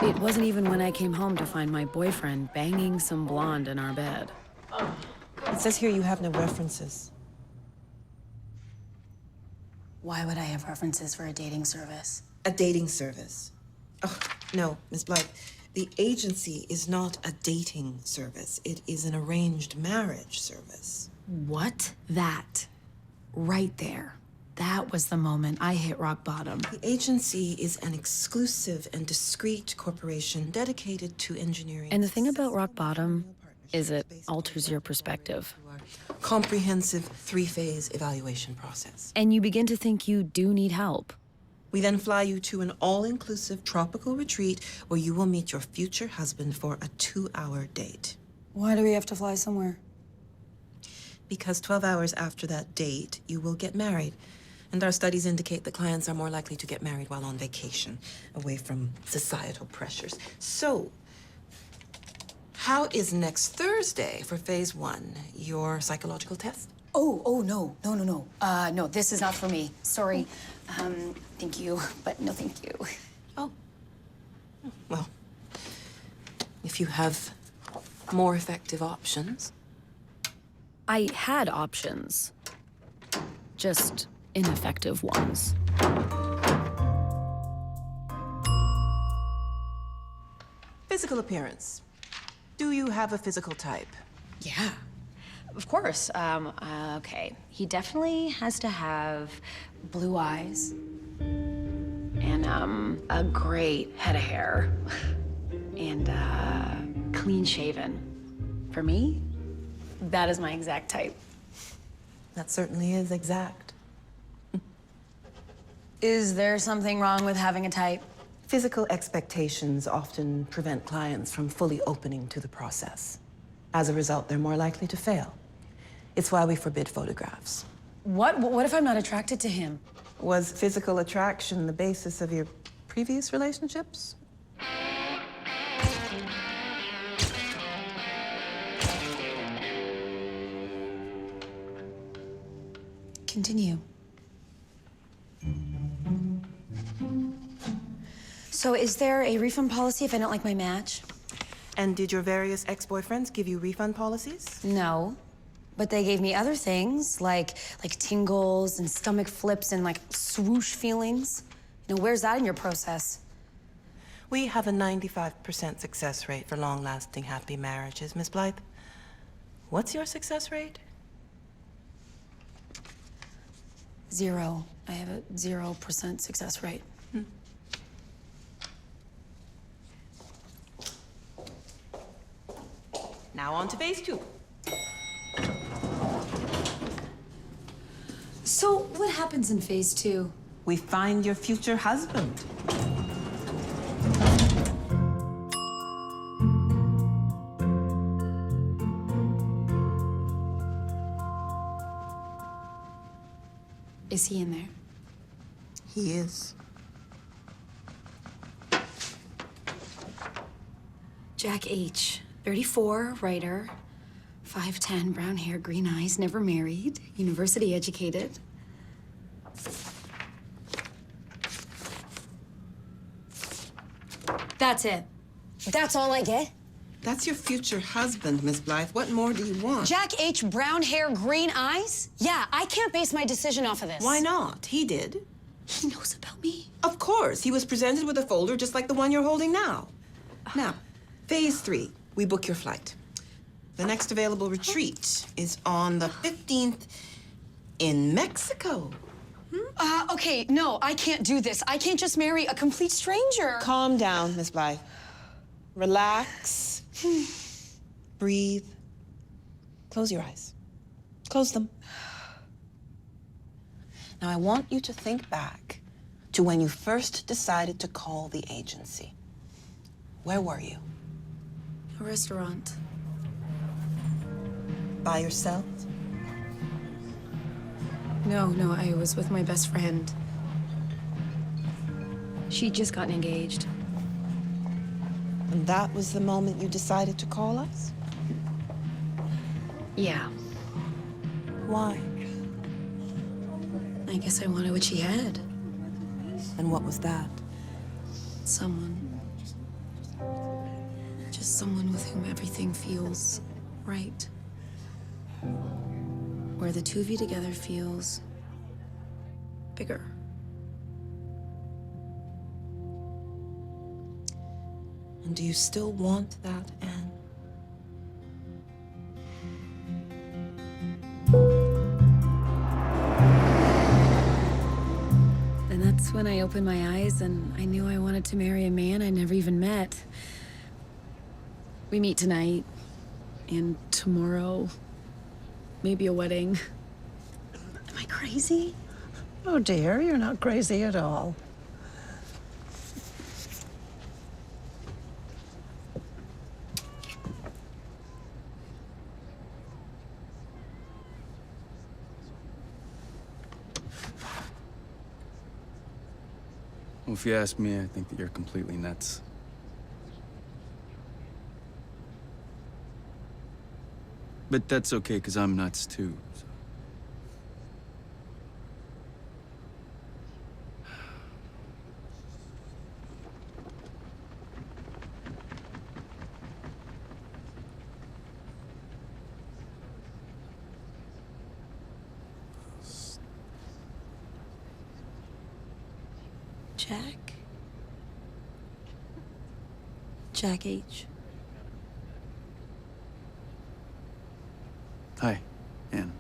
It wasn't even when I came home to find my boyfriend banging some blonde in our bed. It says here you have no references. Why would I have references for a dating service? A dating service. Oh, no, Miss Blythe. The agency is not a dating service. It is an arranged marriage service. What? That. Right there. That was the moment I hit rock bottom. The agency is an exclusive and discreet corporation dedicated to engineering. And the thing about rock bottom is it alters your perspective. Comprehensive 3-phase evaluation process. And you begin to think you do need help. We then fly you to an all-inclusive tropical retreat where you will meet your future husband for a 2-hour date. Why do we have to fly somewhere? Because 12 hours after that date, you will get married. And our studies indicate that clients are more likely to get married while on vacation, away from societal pressures. So, how is next Thursday for phase 1, your psychological test? Oh, no. No, this is not for me. Sorry. Thank you, but no thank you. Oh. Well, if you have more effective options. I had options. Just ineffective ones. Physical appearance. Do you have a physical type? Yeah, of course. Okay. He definitely has to have blue eyes and a great head of hair and clean shaven. For me, that is my exact type. That certainly is exact. Is there something wrong with having a type? Physical expectations often prevent clients from fully opening to the process. As a result, they're more likely to fail. It's why we forbid photographs. What if I'm not attracted to him? Was physical attraction the basis of your previous relationships? Continue. So is there a refund policy if I don't like my match? And did your various ex-boyfriends give you refund policies? No. But they gave me other things, like tingles and stomach flips and like swoosh feelings. You know, where's that in your process? We have a 95% success rate for long-lasting happy marriages, Miss Blythe. What's your success rate? 0. I have a 0% success rate. Now on to phase 2. So what happens in phase 2? We find your future husband. Is he in there? He is. Jack H., 34, writer, 5'10", brown hair, green eyes, never married, university educated. That's it. That's all I get? That's your future husband, Miss Blythe. What more do you want? Jack H., brown hair, green eyes? Yeah, I can't base my decision off of this. Why not? He did. He knows about me. Of course. He was presented with a folder just like the one you're holding now. Now, phase 3. We book your flight. The next available retreat is on the 15th in Mexico. Okay, no, I can't do this. I can't just marry a complete stranger. Calm down, Miss Blythe. Relax. Breathe. Close your eyes. Close them. Now, I want you to think back to when you first decided to call the agency. Where were you? A restaurant. By yourself? No, I was with my best friend. She'd just gotten engaged. And that was the moment you decided to call us? Yeah. Why? I guess I wanted what she had. And what was that? Someone. Just someone with whom everything feels right. Where the two of you together feels bigger. And do you still want that, Anne? And that's when I opened my eyes and I knew I wanted to marry a man I never even met. We meet tonight, and tomorrow, maybe a wedding. Am I crazy? Oh dear, you're not crazy at all. Well, if you ask me, I think that you're completely nuts. But that's okay, because I'm nuts too. So. Jack? Jack H. Hi, Anne.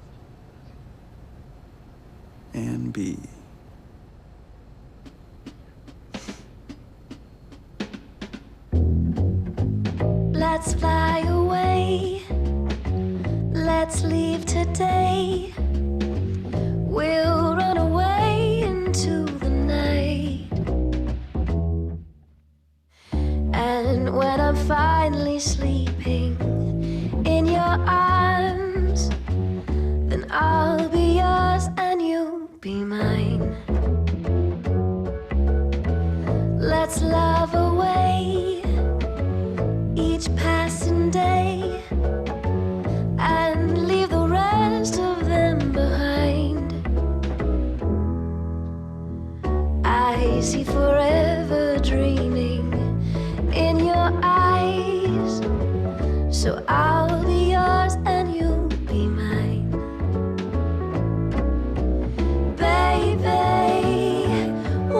Anne B. Let's fly away. Let's leave today. We'll run away into the night. I'll be yours and you'll be mine. Let's love away each passing day and leave the rest of them behind. I see forever dreaming in your eyes, so I'll be yours and you'll be mine. Baby,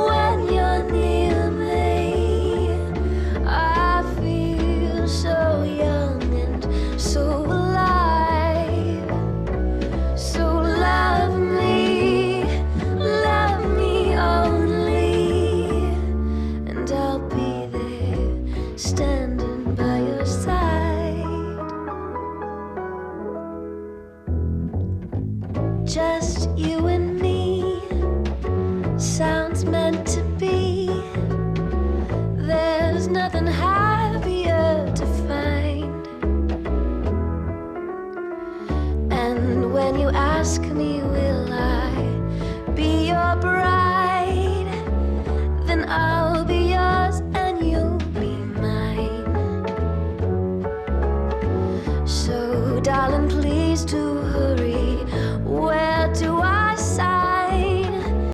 when you're near me, I feel so young and so alive. So love me only, and I'll be there standing by your side. Just you and me, side